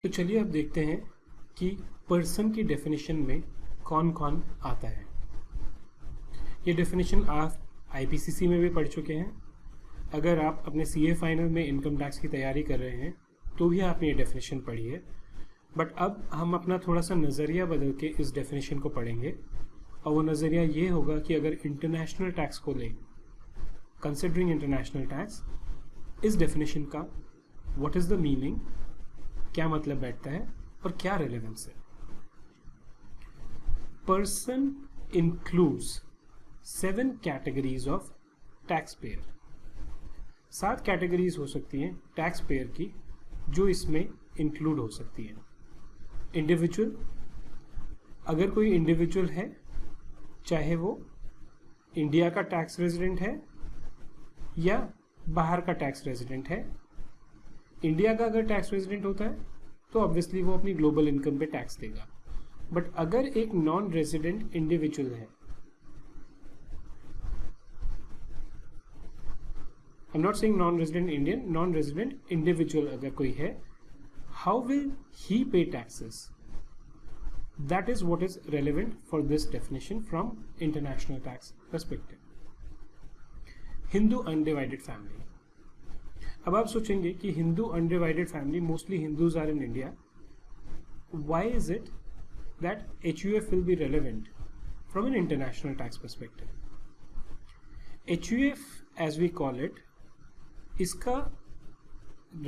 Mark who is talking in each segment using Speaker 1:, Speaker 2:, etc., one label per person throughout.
Speaker 1: तो चलिए अब देखते हैं कि पर्सन की डेफिनेशन में कौन कौन आता है। ये डेफिनेशन आप आईपीसीसी में भी पढ़ चुके हैं। अगर आप अपने सीए फाइनल में इनकम टैक्स की तैयारी कर रहे हैं तो भी आपने ये डेफिनेशन पढ़ी है। बट अब हम अपना थोड़ा सा नज़रिया बदल के इस डेफिनेशन को पढ़ेंगे, और वो नज़रिया ये होगा कि अगर इंटरनेशनल टैक्स को लें, कंसिडरिंग इंटरनेशनल टैक्स, इस डेफिनेशन का व्हाट इज़ द मीनिंग, क्या मतलब बैठता है और क्या रेलेवेंस है। Person includes 7 categories of tax payer. 7 categories हो सकती हैं टैक्स पेयर की जो इसमें इंक्लूड हो सकती है। इंडिविजुअल, अगर कोई इंडिविजुअल है, चाहे वो इंडिया का टैक्स रेजिडेंट है या बाहर का टैक्स रेजिडेंट है। इंडिया का अगर टैक्स रेजिडेंट होता है तो ऑब्वियसली वो अपनी ग्लोबल इनकम पे टैक्स देगा। बट अगर एक नॉन रेजिडेंट इंडिविजुअल है, I am not saying non resident Indian, non resident individual अगर कोई है, हाउ विल ही पे taxes? That is what is relevant for this definition from international tax perspective. Hindu undivided family. अब आप सोचेंगे कि Hindu undivided family, mostly Hindus are in India. Why is it that HUF will be relevant from an international tax perspective? HUF, as we call it, इसका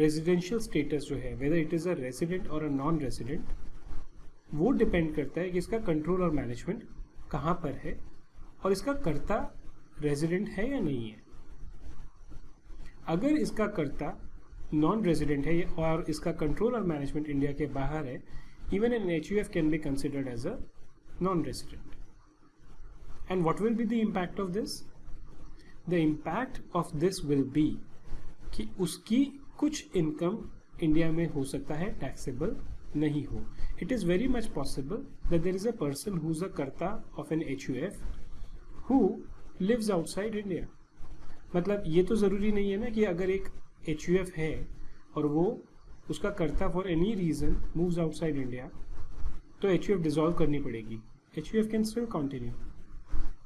Speaker 1: residential status जो है, whether it is a resident or a non-resident, वो depend करता है कि इसका control और management कहाँ पर है और इसका कर्ता रेजिडेंट है या नहीं है। अगर इसका कर्ता नॉन रेजिडेंट है और इसका कंट्रोल और मैनेजमेंट इंडिया के बाहर है, even an HUF can be considered as a non resident. And what will be the impact of this? The impact of this will be कि उसकी कुछ इनकम इंडिया में हो सकता है टैक्सेबल नहीं हो। It is very much possible that there is a person who is a कर्ता of an HUF who lives outside India. मतलब ये तो ज़रूरी नहीं है ना कि अगर एक HUF है और वो उसका कर्ता for any reason moves outside India तो HUF dissolve करनी पड़ेगी। HUF can still continue.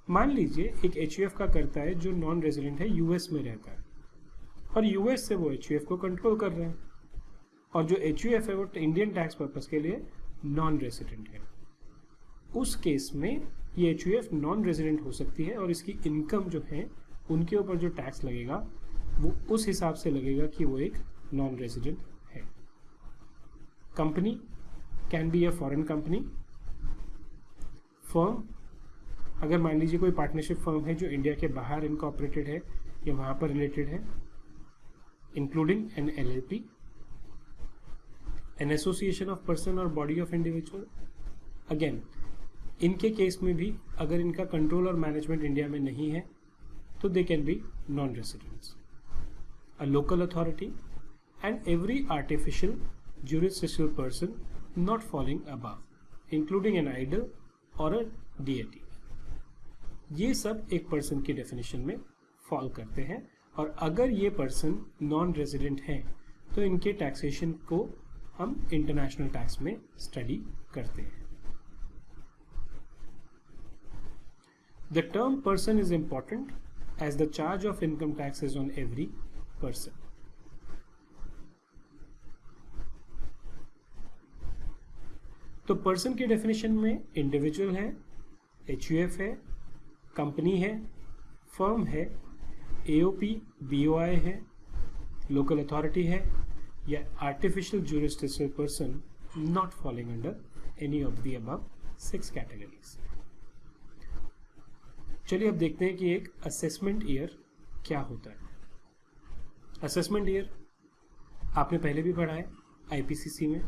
Speaker 1: मान लीजिए एक HUF का कर्ता है जो नॉन रेजिडेंट है, US में रहता है और US से वो HUF को कंट्रोल कर रहे हैं, और जो HUF है वो इंडियन टैक्स पर्पस के लिए नॉन रेजिडेंट है। उस केस में ये HUF नॉन रेजिडेंट हो सकती है और इसकी इनकम जो है उनके ऊपर जो टैक्स लगेगा वो उस हिसाब से लगेगा कि वो एक नॉन रेजिडेंट है। Company can be a foreign company. Firm, अगर मान लीजिए कोई पार्टनरशिप फर्म है जो इंडिया के बाहर इनकॉर्पोरेटेड है या वहाँ पर रिलेटेड है, including an LLP, an association of person or body of individual. Again, इनके केस में भी अगर इनका कंट्रोल और मैनेजमेंट इंडिया में नहीं है तो they can be non residents. A local authority and every artificial jurisdictional person not falling above, including an idol or a DAT. ये सब एक पर्सन की डेफिनेशन में फॉल करते हैं, और अगर ये पर्सन नॉन रेजिडेंट हैं तो इनके टैक्सेशन को हम इंटरनेशनल टैक्स में स्टडी करते हैं। The term person is important as the charge of income tax is on every person. तो पर्सन की डेफिनेशन में इंडिविजुअल है, HUF है, कंपनी है, फर्म है, AOP BOI है, लोकल अथॉरिटी है, या artificial jurisdictional person not falling under any of the above 6 categories. चलिए अब देखते हैं कि एक असेसमेंट ईयर क्या होता है। असेसमेंट ईयर आपने पहले भी पढ़ा है आईपीसीसी में।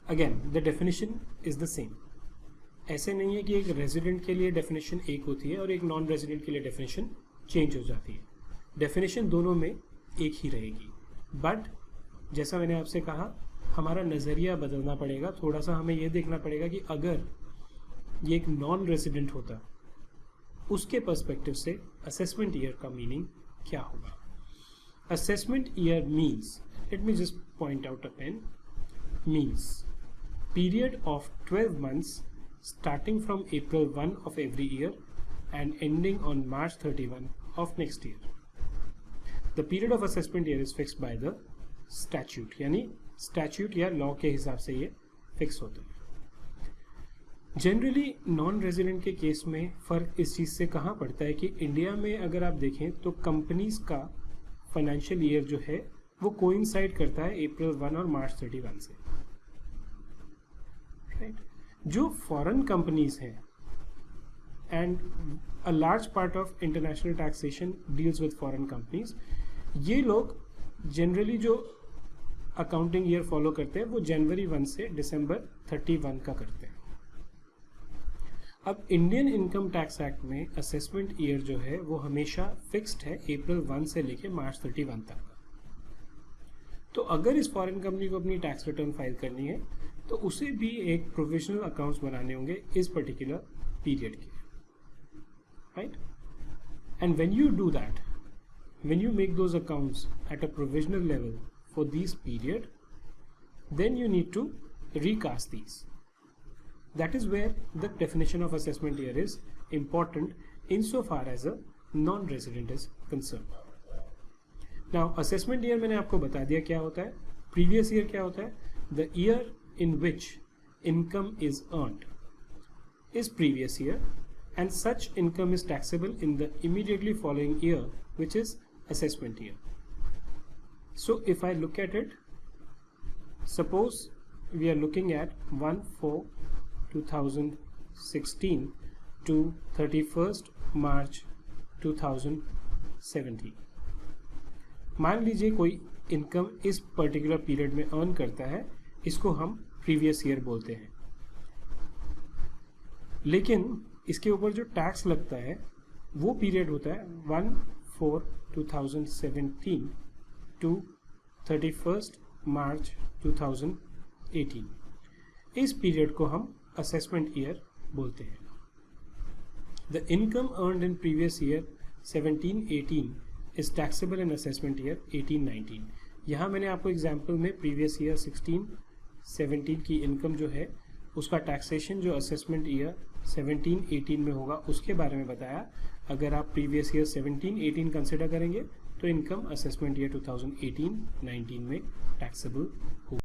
Speaker 1: Again the definition is the same. ऐसे नहीं है कि एक रेजिडेंट के लिए डेफिनेशन एक होती है और एक नॉन रेजिडेंट के लिए डेफिनेशन चेंज हो जाती है। डेफिनेशन दोनों में एक ही रहेगी, बट जैसा मैंने आपसे कहा, हमारा नज़रिया बदलना पड़ेगा। थोड़ा सा हमें यह देखना पड़ेगा कि अगर ये एक नॉन रेजिडेंट होता, उसके पर्सपेक्टिव से असेसमेंट ईयर का मीनिंग क्या होगा। Assessment year means, let me just point out a pen. means period of 12 months starting from April 1 of every year and ending on March 31 of next year. The period of assessment year is fixed by the statute, यानी statute या law के हिसाब से ये fix होता है. Generally non resident के case में फ़र्क इस चीज़ से कहाँ पड़ता है कि इंडिया में अगर आप देखें तो कंपनीज का फाइनेंशियल ईयर जो है वो कोइंसाइड करता है April 1 और March 31 से, राइट. जो फॉरेन कंपनीज हैं and a large part of international taxation deals with foreign companies, ये लोग जनरली जो अकाउंटिंग ईयर फॉलो करते हैं वो January 1 से December 31 का करते हैं. अब इंडियन इनकम टैक्स एक्ट में असेसमेंट ईयर जो है वो हमेशा फिक्स्ड है April 1 से लेके March 31 तक का. तो अगर इस फॉरेन कंपनी को अपनी टैक्स रिटर्न फाइल करनी है तो उसे भी एक प्रोविजनल अकाउंट्स बनाने होंगे इस पर्टिकुलर पीरियड के, right. And when you do that, when you make those accounts at a provisional level for this period, then you need to recast these. That is where the definition of assessment year is important insofar as a non-resident is concerned. Now, assessment year मैंने आपको बता दिया क्या होता है. Previous year क्या होता है? The year in which income is earned is previous year, and such income is taxable in the immediately following year, which is assessment year. So, if I look at it, suppose we are looking at 1/4/2016 to 31st March 2017. मान लीजिए कोई income इस particular period में earn करता है, इसको हम previous year बोलते हैं. लेकिन इसके ऊपर जो टैक्स लगता है वो पीरियड होता है 1/4/2017 to 31st March 2018. इस पीरियड को हम असेसमेंट ईयर बोलते हैं. The income earned in previous year 17-18 is taxable in assessment year 18-19. यहाँ मैंने आपको एग्जाम्पल में प्रीवियस ईयर 16-17 की इनकम जो है उसका टैक्सेशन जो असेसमेंट ईयर 17-18 में होगा उसके बारे में बताया. अगर आप प्रीवियस ईयर 17-18 कंसिडर करेंगे तो इनकम असेसमेंट ईयर 2018-19 में टैक्सेबल होगा.